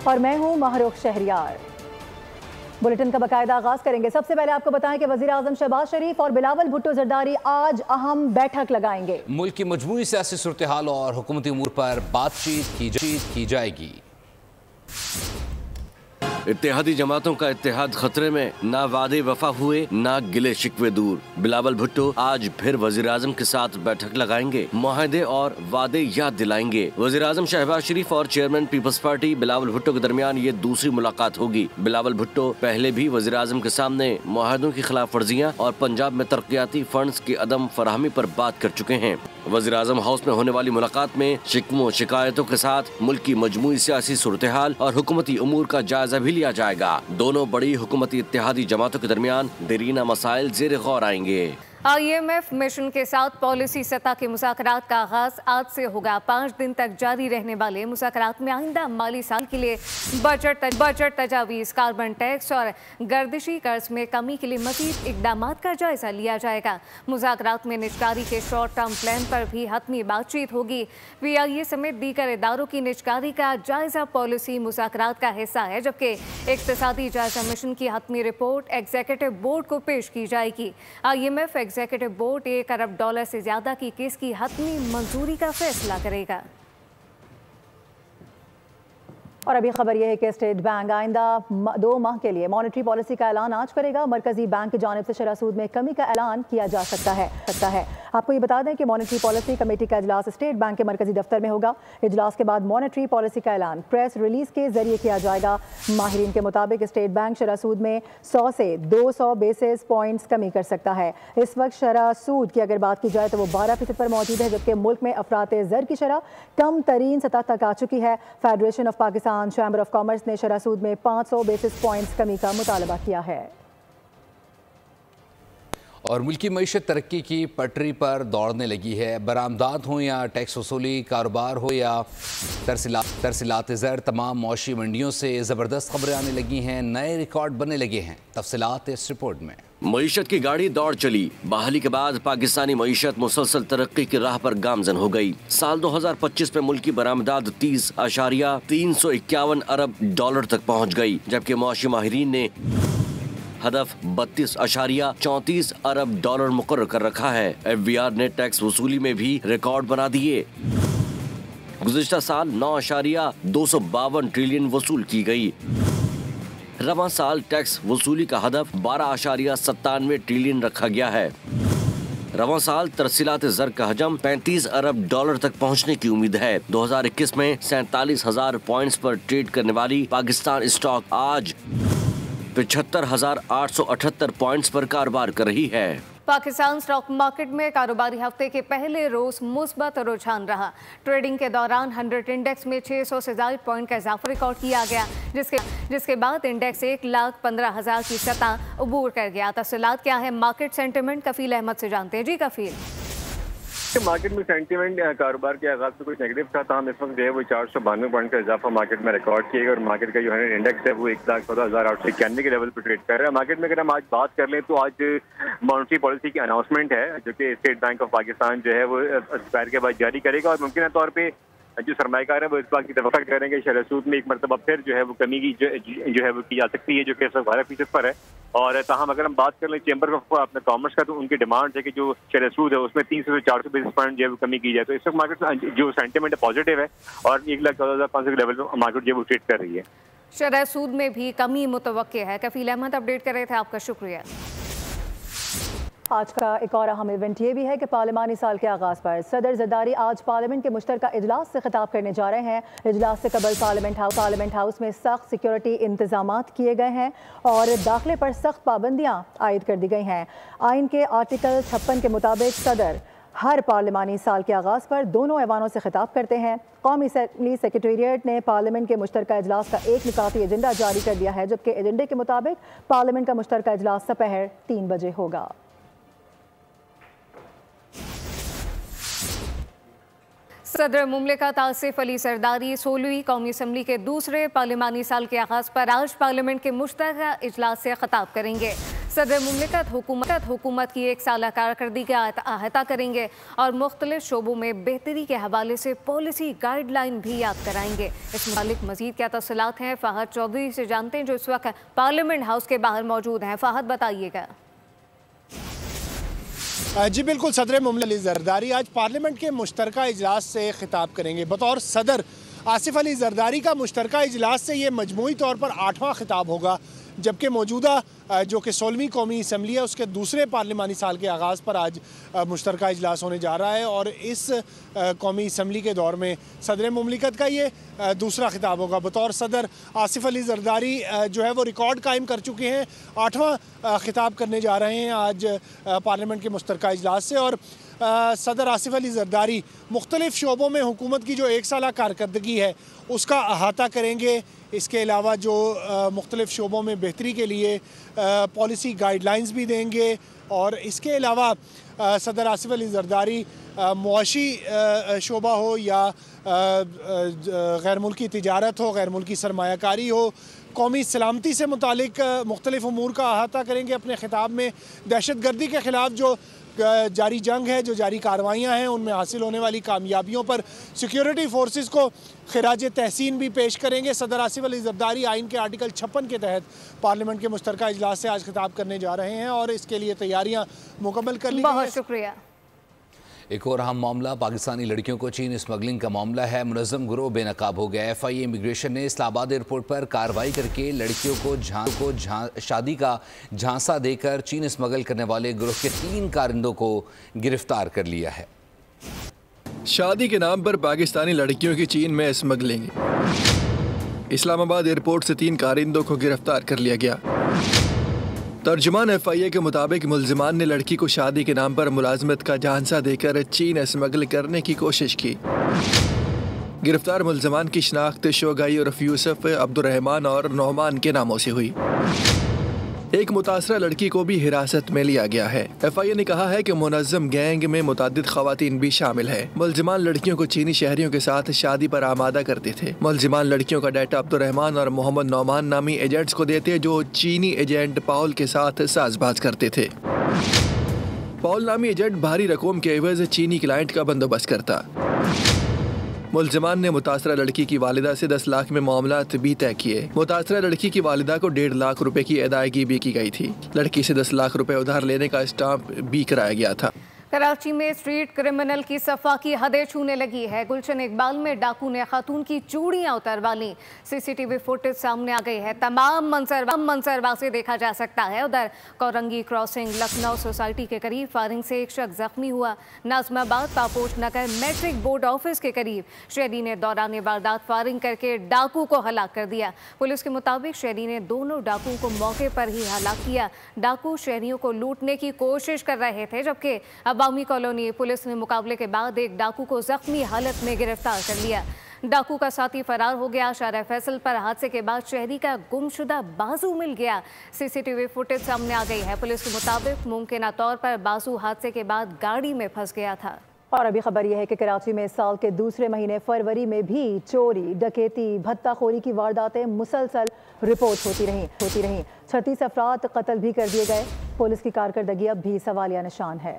और मैं हूं महरूख शहरियार। बुलेटिन का बाकायदा आगाज करेंगे। सबसे पहले आपको बताएं कि वजीर आजम शहबाज शरीफ और बिलावल भुट्टो जरदारी आज अहम बैठक लगाएंगे। मुल्क की मजमूई सियासी सूरत हाल और हुकूमती उमूर पर बातचीत की जाएगी। इत्तेहादी जमातों का इत्तेहाद खतरे में, ना वादे वफा हुए ना गिले शिकवे दूर। बिलावल भुट्टो आज फिर वजीर आजम के साथ बैठक लगाएंगे, मुआहदे और वादे याद दिलाएंगे। वजीर आजम शहबाज शरीफ और chairman Peoples Party Bilawal Bhutto के दरमियान ये दूसरी मुलाकात होगी। बिलावल भुट्टो पहले भी वजीर आजम के सामने मुआहदों की खिलाफ वर्जियाँ और पंजाब में तरक्याती फंड्स की अदम फराहमी पर बात कर चुके हैं। वजीर आजम हाउस में होने वाली मुलाकात में शिकवों शिकायतों के साथ मुल्क की मजमूई सियासी सूरत हाल और हुकूमती उमूर का जायजा भी लिया जाएगा। दोनों बड़ी हुकूमती इत्तेहादी जमातों के दरमियान दरीना मसाइल जेर गौर आएंगे। IMF मिशन के साथ पॉलिसी सतह के मुज़ाकरात का आगाज आज से होगा। 5 दिन तक जारी रहने वाले मुज़ाकरात में आइंदा माली साल के लिए बजट तजावीज़, कार्बन टैक्स और गर्दिशी कर्ज में कमी के लिए मज़ीद इकदाम का जायजा लिया जाएगा। मुज़ाकरात में निजकारी के शॉर्ट टर्म प्लान पर भी हतमी बातचीत होगी। PIA समेत दीगर इदारों की निजकारी का जायजा पॉलिसी मुज़ाकरात का हिस्सा है, जबकि इक़्तिसादी जायजा मिशन की हतमी रिपोर्ट एग्जीक्यूटिव बोर्ड को पेश की जाएगी। IMF एग्जीक्यूटिव बोर्ड $1 अरब से ज्यादा की केस की हतमी मंजूरी का फैसला करेगा। और अभी खबर यह है कि स्टेट बैंक आइंदा 2 माह के लिए मॉनेटरी पॉलिसी का ऐलान आज करेगा। मरकजी बैंक की जानिब से शरह सूद में कमी का ऐलान किया जा सकता है। आपको ये बता दें कि मॉनेटरी पॉलिसी कमेटी का इजलास स्टेट बैंक के मरकजी दफ्तर में होगा। इजलास के बाद मॉनेटरी पॉलिसी का ऐलान प्रेस रिलीज के जरिए किया जाएगा। माहिरीन के मुताबिक स्टेट बैंक शरह सूद में 100 से 200 बेसिस पॉइंट्स कमी कर सकता है। इस वक्त शरह सूद की अगर बात की जाए तो वो 12% पर मौजूद है, जबकि मुल्क में अफराते ज़र की शरह कम तरीन सतह तक आ चुकी है। Federation of Pakistan chamber of commerce ने शरह सूद में 500 बेसिस पॉइंट्स कमी का मुतालबा किया है। और मुल्की मईशत तरक्की की पटरी पर दौड़ने लगी है। बरामदात हो या टैक्स वसूली, कारोबार हो या तरसीलात ज़र, तमाम मौशी मंडियों से ज़बरदस्त खबरें आने लगी हैं। नए रिकॉर्ड बनने लगे हैं। तफसीलात इस रिपोर्ट में। मईशत की गाड़ी दौड़ चली। बहाली के बाद पाकिस्तानी मईशत मुसलसल तरक्की की राह पर गामजन हो गई। साल 2025 में मुल्क की बरामदात 30.351 अरब डॉलर तक पहुँच गई, जबकि मौशी माहिरीन ने हदफ 32.34 अरब डॉलर मुकर्रर कर रखा है। FBR ने टैक्स वसूली में भी रिकॉर्ड बना दिए। गुज़िश्ता साल 9.252 ट्रिलियन वसूल की गई। रवां साल टैक्स वसूली का हदफ 12.97 ट्रिलियन रखा गया है। रवां साल तरसीलात ज़र का हजम 35 अरब डॉलर तक पहुंचने की उम्मीद है। 2021 में 47,000 पॉइंट्स पर ट्रेड करने वाली पाकिस्तान स्टॉक आज 75,878 पॉइंट्स पर कारोबार कर रही है। पाकिस्तान स्टॉक मार्केट में कारोबारी हफ्ते के पहले रोज मुस्बत रुझान रहा। ट्रेडिंग के दौरान 100 इंडेक्स में 600 से ज्यादा पॉइंट का इजाफा रिकॉर्ड किया गया, जिसके बाद इंडेक्स 1,15,000 की सतह अबूर कर गया। तफसीलात क्या है, मार्केट सेंटिमेंट कफील अहमद से जानते हैं। जी कफील। मार्केट में सेंटीमेंट कारोबार के आगाज से कुछ नेगेटिव था, तमाम इस वक्त जो है वो 492 पॉइंट का इजाफा मार्केट में रिकॉर्ड किया गया और मार्केट का जो है इंडेक्स है वो 1,14,891 के लेवल पर ट्रेड कर रहा है। मार्केट में अगर हम आज बात कर लें तो आज मॉनेटरी पॉलिसी की अनाउंसमेंट है, जो कि स्टेट बैंक ऑफ पाकिस्तान जो है वो एक्सपायर के बाद जारी करेगा और मुमकिन तौर पर जो सरमायाकार है वो इस बात की तवक्को कर रहे हैं कि शरह सूद में एक मरतबा फिर जो है वो कमी की जो है वो की जा सकती है, जो कि इस वक्त 12% पर है। और ताहम अगर हम बात कर लें चैम्बर ऑफ अपने कॉमर्स का, तो उनकी डिमांड है कि जो शरह सूद है उसमें 300 से 400 बेसिस पॉइंट जो है वो कमी की जाए। तो इस वक्त मार्केट जो सेंटिमेंट है पॉजिटिव है और 1,14,500 के लेवल पर मार्केट जो है वो ट्रेड कर रही है। शरह सूद में भी कमी मुतवक्के है। कफील अहमद अपडेट कर रहे थे, आपका शुक्रिया। आज का एक और अहम इवेंट ये भी है कि पार्लिमानी साल के आगाज़ पर सदर जरदारी आज पार्लियामेंट के मुश्तरका इजलास से खिताब करने जा रहे हैं। इजलास से कबल पार्लियामेंट हाउस में सख्त सिक्योरिटी इंतजामात किए गए हैं और दाखिले पर सख्त पाबंदियाँ आयद कर दी गई हैं। आइन के आर्टिकल 56 के मुताबिक सदर हर पार्लिमानी साल के आगाज़ पर दोनों ऐवानों से खिताब करते हैं। कौमी असम्बली सेक्रेटेरिएट ने पार्लियामेंट के मुश्तरका इजलास का एक निकाती एजेंडा जारी कर दिया है, जबकि एजेंडे के मुताबिक पार्लियामेंट का मुश्तरका इजलास दोपहर 3 बजे होगा। सदर मुमलिकत आसिफ अली सरदारी 16वीं कौमी असम्बली के दूसरे पार्लिमानी साल के आगाज़ पर आज पार्लियामेंट के मुश्तरका इजलास से खिताब करेंगे। सदर मुमलिकत हुकूमत की 1 साला कारकर्दगी का अहाता करेंगे और मुख्तलिफ शोबों में बेहतरी के हवाले से पॉलिसी गाइडलाइन भी याद कराएंगे। इस मुतालिक मजीद क्या तफसीलात हैं, फहद चौधरी से जानते हैं जो इस वक्त पार्लियामेंट हाउस के बाहर मौजूद हैं। फहद, बताइएगा। जी बिल्कुल, सदर मुमलिकत जरदारी आज पार्लियामेंट के मुश्तरका इजलास से खिताब करेंगे। बतौर सदर आसिफ अली जरदारी का मुश्तरका इजलास से ये मजमूई तौर पर 8वां खिताब होगा, जबकि मौजूदा जो कि 16वीं कौमी असम्बली है उसके दूसरे पार्लिमानी साल के आगाज़ पर आज मुश्तरका इजलास होने जा रहा है और इस कौमी असम्बली के दौर में सदर मुमलिकत का ये दूसरा खिताब होगा। बतौर सदर आसिफ अली जरदारी जो है वो रिकॉर्ड कायम कर चुके हैं, 8वां खिताब करने जा रहे हैं आज पार्लियामेंट के मुश्तरका इजलास से। और सदर आसिफ अली जरदारी मुख्तलिफ शोबों में हुकूमत की जो 1 साला कारकर्दगी है उसका अहाता करेंगे। इसके अलावा जो मुख्तलिफ शोबों में बेहतरी के लिए पॉलिसी गाइडलाइंस भी देंगे और इसके अलावा सदर आसिफ अली जरदारी मुआशी शोबा हो या गैर मुल्की तिजारत हो, गैर मुल्की सरमायाकारी हो, कौमी सलामती से मुतालिक मुख्तलिफ उमूर का अहाता करेंगे अपने खिताब में। दहशत गर्दी के ख़िलाफ़ जो जारी जंग है, जो जारी कार्रवाइयाँ हैं, उनमें हासिल होने वाली कामयाबियों पर सिक्योरिटी फोर्सेस को खिराज तहसीन भी पेश करेंगे। सदर आसिफ अली जरदारी आइन के आर्टिकल 56 के तहत पार्लियामेंट के मुश्तरका इजलास से आज खिताब करने जा रहे हैं और इसके लिए तैयारियाँ मुकम्मल कर ली। बहुत शुक्रिया। एक और अहम मामला पाकिस्तानी लड़कियों को चीन स्मगलिंग का मामला है। मुनज़्ज़म गिरोह बेनकाब हो गया। FIA इमिग्रेशन ने इस्लामाबाद एयरपोर्ट पर कार्रवाई करके लड़कियों को शादी का झांसा देकर चीन स्मगल करने वाले गिरोह के 3 कारिंदों को गिरफ्तार कर लिया है। शादी के नाम पर पाकिस्तानी लड़कियों की चीन में स्मगलिंग। इस्लामाबाद एयरपोर्ट से 3 कारिंदों को गिरफ्तार कर लिया गया। तर्जुमान FIA के मुताबिक मुल्जिमान ने लड़की को शादी के नाम पर मुलाजमत का झांसा देकर चीन स्मगल करने की कोशिश की। गिरफ्तार मुल्जिमान की शनाख्त शोगाई उर्फ यूसुफ, अब्दुर्रहमान और नौमान के नामों से हुई। एक मुतासरा लड़की को भी हिरासत में लिया गया है। FIA ने कहा है कि मुनज़्ज़म गैंग में मुतादिद ख़वातीन भी शामिल है। मुल्जिमान लड़कियों को चीनी शहरियों के साथ शादी पर आमादा करते थे। मुल्जिमान लड़कियों का डाटा अब्दुर्रहमान और मोहम्मद नौमान नामी एजेंट्स को देते, जो चीनी एजेंट पाउल के साथ साजबाज करते थे। पाउल नामी एजेंट भारी रकम के एवज चीनी क्लाइंट का बंदोबस्त करता। मुल्जिमान ने मुतासरा लड़की की वालिदा से 10 लाख में मामलात भी तय किए। मुतासरा लड़की की वालिदा को 1.5 लाख रुपए की अदायगी भी की गई थी। लड़की से 10 लाख रुपए उधार लेने का स्टाम्प भी कराया गया था। कराची में स्ट्रीट क्रिमिनल की सफा की हदें छूने लगी है। गुलशन इकबाल में डाकू ने खातून की चूड़ियां उतरवा ली। CCTV फुटेज सामने आ गई है। तमाम मंजरवा से देखा जा सकता है। उधर कोरंगी क्रॉसिंग लखनऊ सोसाइटी के करीब फायरिंग से एक शख्स जख्मी हुआ। नाजमाबाद पापोश नगर मैट्रिक बोर्ड ऑफिस के करीब शहरी ने दौरान वारदात फायरिंग करके डाकू को हलाक कर दिया। पुलिस के मुताबिक शहरी ने दोनों डाकुओं को मौके पर ही हलाक किया। डाकू शहरियों को लूटने की कोशिश कर रहे थे, जबकि अवामी कॉलोनी पुलिस ने मुकाबले के बाद एक डाकू को जख्मी हालत में गिरफ्तार कर लिया। डाकू का साथी फरार हो गया। शारा फैसल पर हादसे के बाद शहरी का गुमशुदा बाजू मिल गया। CCTV फुटेज सामने आ गई है। पुलिस के मुताबिक मुमकिन तौर पर बाजू हादसे के बाद गाड़ी में फंस गया था। और अभी खबर यह है कि कराची में इस साल के दूसरे महीने फरवरी में भी चोरी, डकैती, भत्ताखोरी की वारदातें मुसलसल रिपोर्ट होती रहीं। 36 अफराद कत्ल भी कर दिए गए। पुलिस की कारकर्दगी अब भी सवालिया निशान है।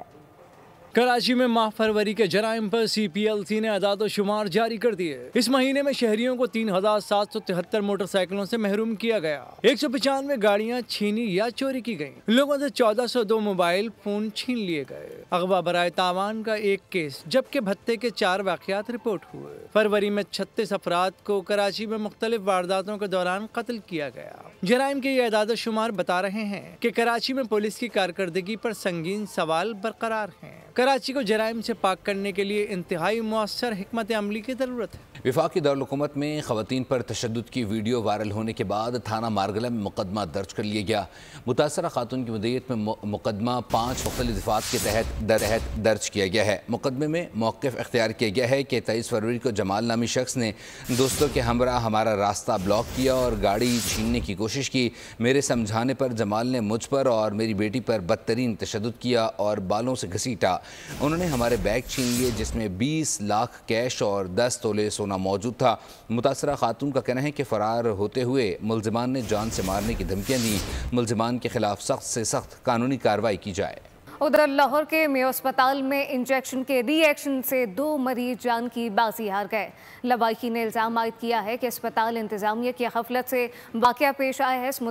कराची में माह फरवरी के जराइम पर CPLC ने अदाद शुमार जारी कर दिए। इस महीने में शहरियों को 3773 मोटरसाइकिलों से महरूम किया गया। 195 गाड़ियां छीनी या चोरी की गयी। लोगों से 1402 मोबाइल फोन छीन लिए गए। अगवा बराए तावान का 1 केस, जबकि भत्ते के 4 वाकयात रिपोर्ट हुए। फरवरी में 36 अफराद को कराची में मुख्तलिफ वारदातों के दौरान कत्ल किया गया। जराइम के ये अदाद शुमार बता रहे हैं कि कराची में पुलिस की कारकर्दगी पर संगीन सवाल बरकरार हैं। कराची को जराइम से पाक करने के लिए इंतहाई मुअस्सर हिकमत अमली की ज़रूरत है। वफाकी दारुल-हुकूमत में ख़वातीन पर तशद्दुद की वीडियो वायरल होने के बाद थाना मारगला में मुकदमा दर्ज कर लिया गया। मुतासरा खातून की मदयत में मुकदमा 5 मुख्तलिफ दफ़ात के तहत दर्ज किया गया है। मुकदमे में मौक़िफ़ इख्तियार किया गया है कि 23 फरवरी को जमाल नामी शख्स ने दोस्तों के हमरा हमारा रास्ता ब्लॉक किया और गाड़ी छीनने की कोशिश की। मेरे समझाने पर जमाल ने मुझ पर और मेरी बेटी पर बदतरीन तशद्दुद किया और बालों से घसीटा। उन्होंने हमारे बैग छीन लिए, जिसमें 20 लाख कैश और 10 तोले सोना होना मौजूद था। मुतासरा खातून का कहना है कि फ़रार होते हुए मुलजिमान ने जान से मारने की धमकियाँ दी। मुलजिमान के खिलाफ सख्त से सख्त कानूनी कार्रवाई की जाए। उधर लाहौर के मेयो अस्पताल में इंजेक्शन के रिएक्शन से 2 मरीज जान की बाजी हार गए। लवाइकी ने इल्ज़ाम आयद किया है कि अस्पताल इंतज़ामिया की गफलत से वाक़या पेश आया है। इस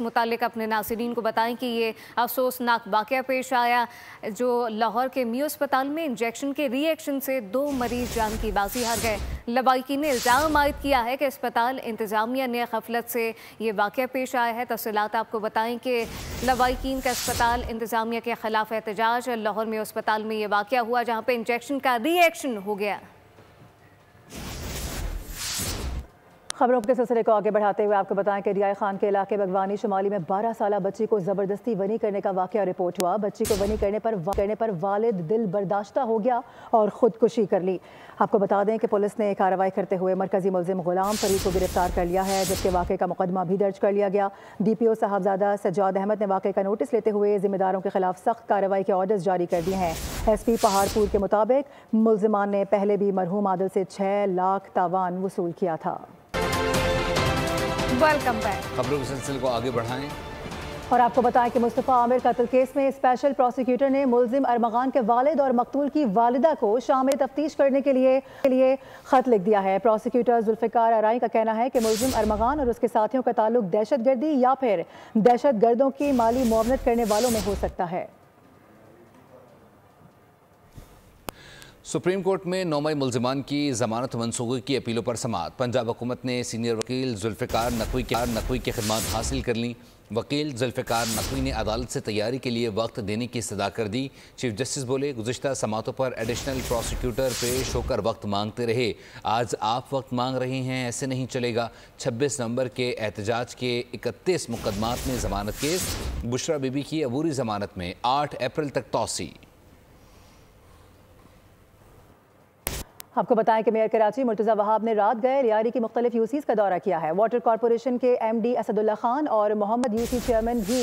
मुतालिक अपने नाज़रीन को बताएं कि ये अफसोसनाक वाक़या पेश आया जो लाहौर के मेयो अस्पताल में इंजेक्शन के रिएक्शन से 2 मरीज जान की बाजी हार गए। लवाइकी ने इल्ज़ाम आयद किया है कि अस्पताल इंतज़ामिया ने गफलत से ये वाक़या पेश आया है। तफसीलात आपको बताएं कि लवाइकीन का अस्पताल इंतज़ामिया के खिलाफ एहतजाज। लाहौर में अस्पताल में ये वाक़या हुआ जहाँ पे इंजेक्शन का रिएक्शन हो गया। खबरों के सिलसिले को आगे बढ़ाते हुए आपको बताएं कि रियाई खान के इलाके बगवानी शुमाली में 12 साला बच्ची को ज़बरदस्ती वनी करने का वाक़या रिपोर्ट हुआ। बच्ची को वनी करने पर वालिद दिल बर्दाश्ता हो गया और ख़ुदकुशी कर ली। आपको बता दें कि पुलिस ने कार्रवाई करते हुए मरकजी मुलजिम गुलाम फरीद को गिरफ्तार कर लिया है, जबकि वाक़े का मुकदमा भी दर्ज कर लिया गया। DPO साहबजादा सज्जाद अहमद ने वाक़े का नोटिस लेते हुए ज़िम्मेदारों के खिलाफ सख्त कार्रवाई के ऑर्डर्स जारी कर दिए हैं। SP पहाड़पुर के मुताबिक मुलजिमान ने पहले भी मरहूम आदिल से 6 लाख तावान वसूल किया था। Welcome back. खबरों के सिलसिले को आगे बढ़ाएं और आपको बताएं कि मुस्तफ़ा आमिर कत्ल केस में स्पेशल प्रोसिक्यूटर ने मुलजिम अरमगान के वालिद और मकतूल की वालिदा को शाम में तफ्तीश करने के लिए खत लिख दिया है। प्रोसिक्यूटर जुल्फ़िकार अराई का कहना है कि मुलजिम अरमगान और उसके साथियों का ताल्लुक दहशतगर्दी या फिर दहशतगर्दों की माली मुआवनत करने वालों में हो सकता है। सुप्रीम कोर्ट में 9 मई मुलजिमान की जमानत मनसूखी की अपीलों पर समाअत। पंजाब हुकूमत ने सीनियर वकील जुल्फ़िकार नकवी की खिदमत हासिल कर ली। वकील जुल्फ़िकार नकवी ने अदालत से तैयारी के लिए वक्त देने की सदा कर दी। चीफ जस्टिस बोले, गुज़िश्ता समातों पर एडिशनल प्रोसिक्यूटर पेश होकर वक्त मांगते रहे, आज आप वक्त मांग रहे हैं, ऐसे नहीं चलेगा। 26 नवंबर के एहतजाज के 31 मुकदमात में जमानत केस। बुशरा बीबी की अबूरी जमानत में 8 अप्रैल तक तौसी। आपको बताएं कि मेयर कराची मुर्तज़ा वहाब ने रात गए रियारी की मुख्तलिफ यूसीज़ का दौरा किया है। वाटर कॉरपोरेशन के MD असदुल्ला खान और मोहम्मद यूसी चेयरमैन भी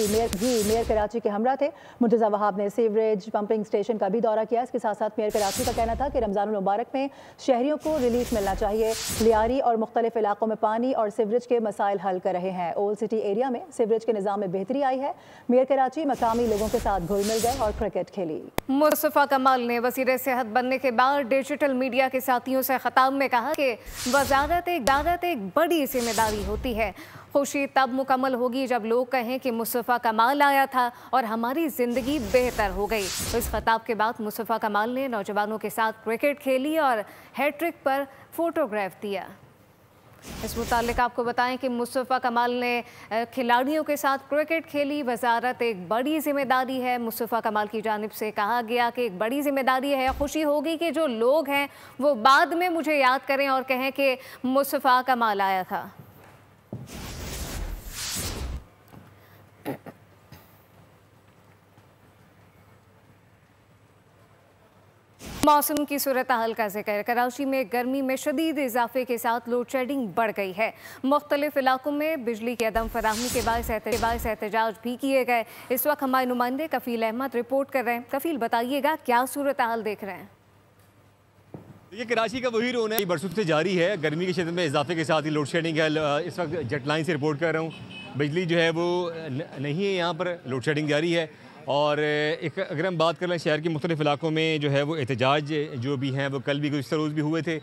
मेयर कराची के हमरा थे। मुर्तज़ा वहाब ने सीवरेज पंपिंग स्टेशन का भी दौरा किया। इसके साथ साथ मेयर कराची का कहना था कि रमज़ानुल मुबारक में शहरियों को रिलीफ मिलना चाहिए। लियारी और मुख्तलिफ इलाकों में पानी और सीवरेज के मसाइल हल कर रहे हैं। ओल्ड सिटी एरिया में सीवरेज के निज़ाम में बेहतरी आई है। मेयर कराची मकामी लोगों के साथ घुल मिल गए और क्रिकेट खेली। मुस्तफ़ा कमाल ने वज़ीर सेहत बनने के बाद डिजिटल मीडिया के साथियों से खिताब में कहा कि वज़ारत एक बड़ी जिम्मेदारी होती है। खुशी तब मुकम्मल होगी जब लोग कहें कि मुस्तफ़ा कमाल आया था और हमारी ज़िंदगी बेहतर हो गई। तो इस खिताब के बाद मुस्तफ़ा कमाल ने नौजवानों के साथ क्रिकेट खेली और हैट्रिक पर फोटोग्राफ दिया। इस मुतालिक आपको बताएं कि मुस्तफ़ा कमाल ने खिलाड़ियों के साथ क्रिकेट खेली। वज़ारत एक बड़ी जिम्मेदारी है। मुस्तफ़ा कमाल की जानिब से कहा गया कि एक बड़ी जिम्मेदारी है। खुशी होगी कि जो लोग हैं वो बाद में मुझे याद करें और कहें कि मुस्तफ़ा कमाल आया था। मौसम की सूरत हाल का जिक्र। कराची में गर्मी में शदीद इजाफे के साथ लोड शेडिंग बढ़ गई है। मुख्तलिफ इलाकों में बिजली की अदम फराहमी के बायस एहतजाज भी किए गए। इस वक्त हमारे नुमाइंदे कफील अहमद रिपोर्ट कर रहे हैं। कफील, बताइएगा क्या सूरत हाल देख रहे हैं? ये कराची का वही रोना है, बरसों से जारी है। गर्मी की शिद्दत में इजाफे के साथ ही लोड शेडिंग है। इस वक्त जेट लाइन से रिपोर्ट कर रहा हूँ। बिजली जो है वो नहीं है, यहाँ पर लोड शेडिंग जारी है। और एक अगर हम बात कर लें शहर के मुख्तलिफ इलाकों में जो है वो एहतजाज जो भी हैं वो कल भी गुज़िश्ता रोज़ भी हुए थे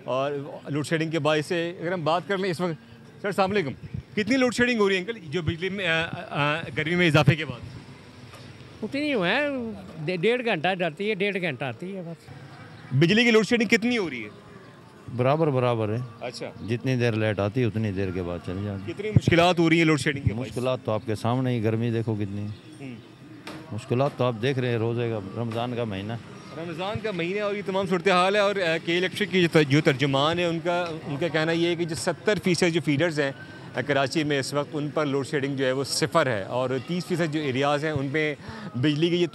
और लोड शेडिंग के बायस से अगर हम बात कर लें इस वक्त। सर अस्सलाम वालेकुम, कितनी लोड शेडिंग हो रही है अंकल जो बिजली में गर्मी में इजाफे के बाद? उतनी हुआ है, 1.5 घंटा जाती है, 1.5 घंटा आती है बस। बिजली की लोड शेडिंग कितनी हो रही है? बराबर है। अच्छा, जितनी देर लेट आती है उतनी देर के बाद चली जाती है। कितनी मुश्किलात हो रही है लोड शेडिंग की? मुश्किलात तो आपके सामने ही, गर्मी देखो कितनी मुश्किलात तो आप देख रहे हैं। रोज़े का रमज़ान का महीना और ये तमाम सूरत हाल है। और के इलेक्ट्रिक की जो तर्जुमान है उनका कहना ये है कि जो 70% जो फीडर्स हैं कराची में इस वक्त उन पर लोड शेडिंग जो है वो 0 है। और 30% जो एरियाज़ हैं उनमें बिजली की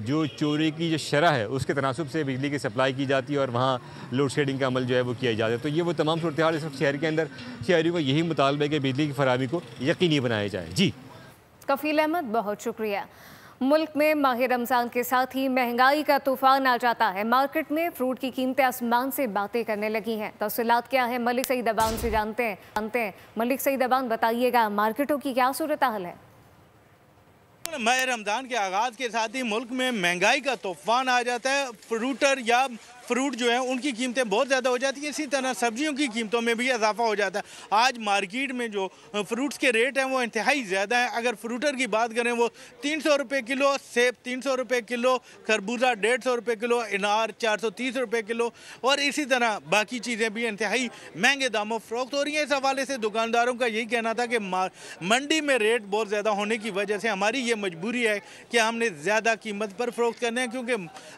जो चोरी की जो शरह है उसके तनासुब से बिजली की सप्लाई की जाती है और वहाँ लोड शेडिंग का अमल जो है वो किया जाता है। तो ये वो तमाम सूरत हाल इस वक्त शहर के अंदर। शहरियों का यही मुतालबा है कि बिजली की फराहमी को यकीनी बनाया जाए। जी कफील अहमद, बहुत शुक्रिया। मुल्क में माह रमजान के साथ ही महंगाई का तूफान आ जाता है। मार्केट में फ्रूट की कीमतें आसमान से बातें करने लगी हैं। तफसीलात क्या है, मलिक सईद अबान से जानते हैं। मलिक सईद अबान, बताइएगा मार्केटों की क्या सूरत हाल है? माह रमज़ान के आगाज़ के साथ ही मुल्क में महंगाई का तूफान आ जाता है। फ्रूटर या फ्रूट जो है उनकी कीमतें बहुत ज़्यादा हो जाती है। इसी तरह सब्जियों की कीमतों में भी इजाफा हो जाता है। आज मार्केट में जो फ्रूट्स के रेट हैं वो इंतहाई ज़्यादा हैं। अगर फ्रूटर की बात करें वो 300 रुपये किलो, सेब 300 रुपये किलो, खरबूजा 150 रुपये किलो, अनार 430 रुपये किलो और इसी तरह बाकी चीज़ें भी इंतहाई महंगे दामों फ़रोख्त हो रही हैं। इस हवाले से दुकानदारों का यही कहना था कि मंडी में रेट बहुत ज़्यादा होने की वजह से हमारी ये मजबूरी है कि हमने ज़्यादा कीमत पर फ़रोख्त करने हैं, क्योंकि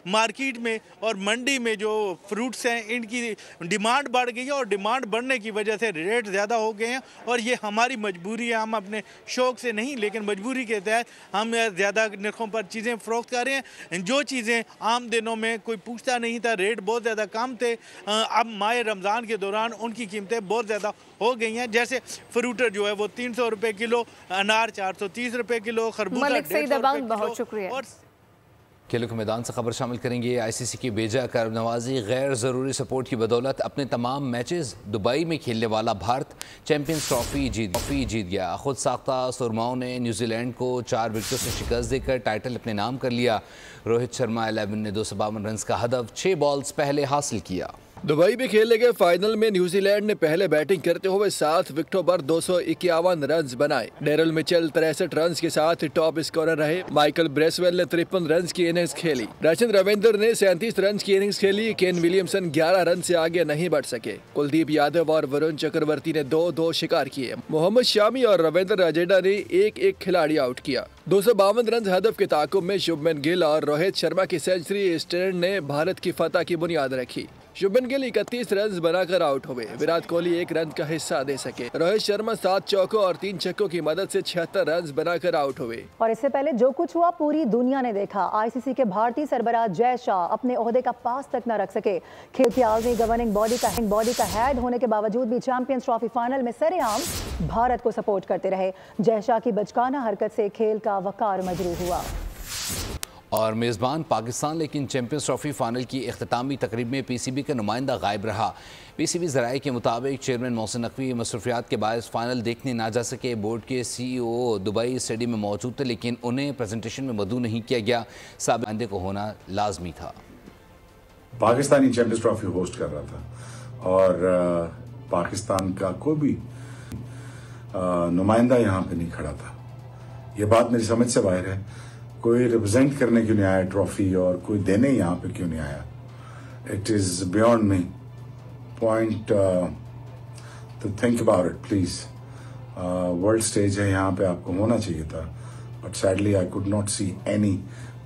मार्केट में और मंडी में जो फ्रूट्स हैं इनकी डिमांड बढ़ गई है और डिमांड बढ़ने की वजह से रेट ज़्यादा हो गए हैं और ये हमारी मजबूरी है। हम अपने शौक़ से नहीं लेकिन मजबूरी के तहत हम ज़्यादा नरखों पर चीज़ें फ़रोख्त कर रहे हैं। जो चीज़ें आम दिनों में कोई पूछता नहीं था, रेट बहुत ज़्यादा कम थे, अब माह रमज़ान के दौरान उनकी कीमतें बहुत ज़्यादा हो गई हैं। जैसे फ्रूटर जो है वो 300 रुपये किलो, अनार 430 रुपये किलो, खरबूजा 150 रुपये किलो। और खेलों के मैदान से खबर शामिल करेंगे। आईसीसी की बेजा कर नवाजी गैर ज़रूरी सपोर्ट की बदौलत अपने तमाम मैचेस दुबई में खेलने वाला भारत चैंपियंस ट्रॉफी जीत गया। खुद साख्ता सुरमाओं ने न्यूजीलैंड को 4 विकेटों से शिकस्त देकर टाइटल अपने नाम कर लिया। रोहित शर्मा 11 ने 252 रन का हदफ 6 बॉल्स पहले हासिल किया। दुबई में खेले गए फाइनल में न्यूजीलैंड ने पहले बैटिंग करते हुए 7 विकेटों पर 251 रन बनाए। डेरल मिचेल 63 रन के साथ टॉप स्कोरर रहे। माइकल ब्रेसवेल ने 53 रन की इनिंग्स खेली। रचिन रविंद्र ने 37 रन की इनिंग्स खेली। केन विलियमसन 11 रन से आगे नहीं बढ़ सके। कुलदीप यादव और वरुण चक्रवर्ती ने 2-2 शिकार किए। मोहम्मद शामी और रविंद्र राजेडा ने एक खिलाड़ी आउट किया। 252 रन हदफ के ताकुब में शुभमन गिल और रोहित शर्मा की सेंचुरी स्टैंड ने भारत की फतह की बुनियाद रखी। शुभमन गिल 31 रन बनाकर आउट हुए। विराट कोहली 1 रन का हिस्सा दे सके। रोहित शर्मा 7 चौकों और 3 छक्कों की मदद से 76 रन बनाकर आउट हुए। और इससे पहले जो कुछ हुआ पूरी दुनिया ने देखा। आईसीसी के भारतीय सरबराह जय शाह अपने ओहदे का पास तक न रख सके। खेल की आलमी गवर्निंग बॉडी का हेड होने के बावजूद भी चैंपियंस ट्रॉफी फाइनल में सरेआम भारत को सपोर्ट करते रहे। जय शाह की बचकाना हरकत से खेल का वकार मजरूह हुआ। और मेज़बान पाकिस्तान लेकिन चैंपियंस ट्रॉफी फाइनल की इख्तितामी तकरीब में पीसीबी का नुमाइंदा गायब रहा। पीसीबी ज़राए के मुताबिक चेयरमैन मोहसिन नकवी मसरूफियात के बायस फाइनल देखने ना जा सके। बोर्ड के CEO दुबई स्टेडियम में मौजूद थे लेकिन उन्हें प्रेजेंटेशन में मदऊ नहीं किया गया। साबिक़ नुमाइंदे को होना लाजमी था। पाकिस्तानी चैंपियंस ट्रॉफी होस्ट कर रहा था और पाकिस्तान का कोई भी नुमाइंदा यहाँ पे नहीं खड़ा था। ये बात मेरी समझ से बाहर है। कोई रिप्रेजेंट करने क्यों नहीं आया ट्रॉफी और कोई देने यहाँ पे क्यों नहीं आया। It is beyond me point to think about it please. World stage है, यहाँ पे आपको होना चाहिए था, but sadly I could not see any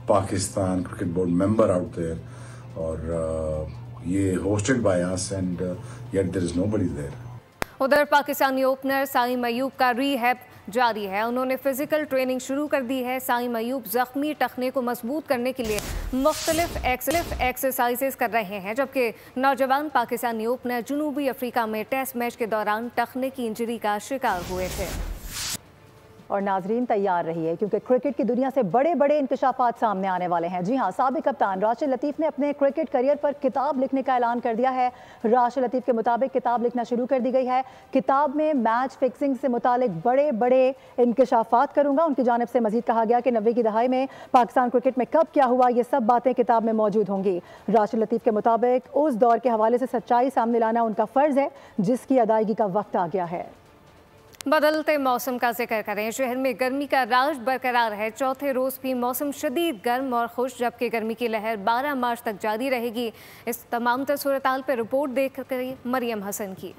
Pakistan cricket board member out there और ये hosted by us and yet there is nobody there. उधर पाकिस्तानी ओपनर साइम अयूब का रीहैब जारी है। उन्होंने फिजिकल ट्रेनिंग शुरू कर दी है। साइम अयूब जख्मी टखने को मजबूत करने के लिए मुख्तलिफ एक्सरसाइजेस कर रहे हैं, जबकि नौजवान पाकिस्तानी ओपनर जनूबी अफ्रीका में टेस्ट मैच के दौरान टखने की इंजरी का शिकार हुए थे। और नाजरीन तैयार रहिए क्योंकि क्रिकेट की दुनिया से बड़े बड़े इंकशाफात सामने आने वाले हैं। जी हाँ, साबिक कप्तान राशिद लतीफ़ ने अपने क्रिकेट करियर पर किताब लिखने का ऐलान कर दिया है। राशिद लतीफ़ के मुताबिक किताब लिखना शुरू कर दी गई है। किताब में मैच फिक्सिंग से मुतालिक बड़े बड़े इंकशाफात करूंगा। उनकी जानिब से मजीद कहा गया कि 90 की दहाई में पाकिस्तान क्रिकेट में कब क्या हुआ, ये सब बातें किताब में मौजूद होंगी। राशिद लतीफ़ के मुताबिक उस दौर के हवाले से सच्चाई सामने लाना उनका फ़र्ज़ है जिसकी अदायगी का वक्त आ गया है। बदलते मौसम का जिक्र करें। शहर में गर्मी का राज बरकरार है। चौथे रोज़ भी मौसम शदीद गर्म और खुश, जबकि गर्मी की लहर 12 मार्च तक जारी रहेगी। इस तमाम सूरत-हाल पर रिपोर्ट देख कर मरियम हसन की।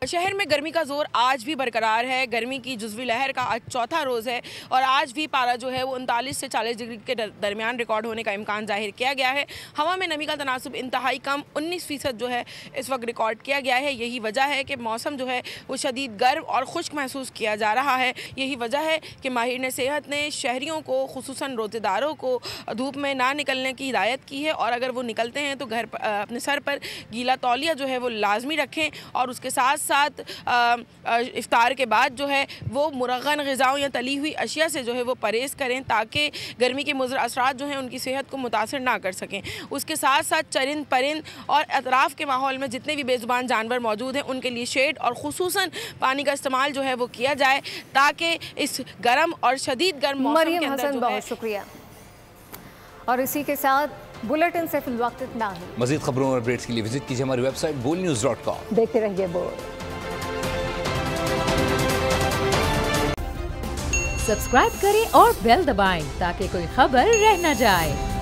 शहर में गर्मी का जोर आज भी बरकरार है। गर्मी की जुज़वी लहर का आज चौथा रोज़ है और आज भी पारा जो है वो 39 से 40 डिग्री के दरमियान रिकॉर्ड होने का इम्कान जाहिर किया गया है। हवा में नमी का तनासुब इंतहाई कम 19% जो है इस वक्त रिकॉर्ड किया गया है। यही वजह है कि मौसम जो है वो शदीद गर्म और खुश्क महसूस किया जा रहा है। यही वजह है कि माहिर सेहत ने शहरियों को खुसूसन रोज़ेदारों को धूप में ना निकलने की हिदायत की है और अगर वो निकलते हैं तो घर अपने सर पर गीला तौलिया जो है वो लाजमी रखें और उसके साथ साथ इफ्तार के बाद जो है वो मुरग़्ग़न ग़िज़ाओं या तली हुई अशिया से जो है वो परहेज़ करें, ताकि गर्मी के मुज़र असरात जो हैं उनकी सेहत को मुतासर ना कर सकें। उसके साथ साथ चरिंद परिंद और अतराफ़ के माहौल में जितने भी बेज़ुबान जानवर मौजूद हैं उनके लिए शेड और ख़ुसूसन पानी का इस्तेमाल जो है वो किया जाए, ताकि इस गर्म और शदीद गर्म मौसम के अंदर जो है। बहुत शुक्रिया। और इसी के साथ बुलेटिन से फिलवक्त इतना ही। मज़ीद खबरों और अपडेट्स के लिए विजिट कीजिए हमारी वेबसाइट boldnews.com। देखते रहिए बोल्ड। सब्सक्राइब करें और बेल दबाएं ताकि कोई खबर रह न जाए।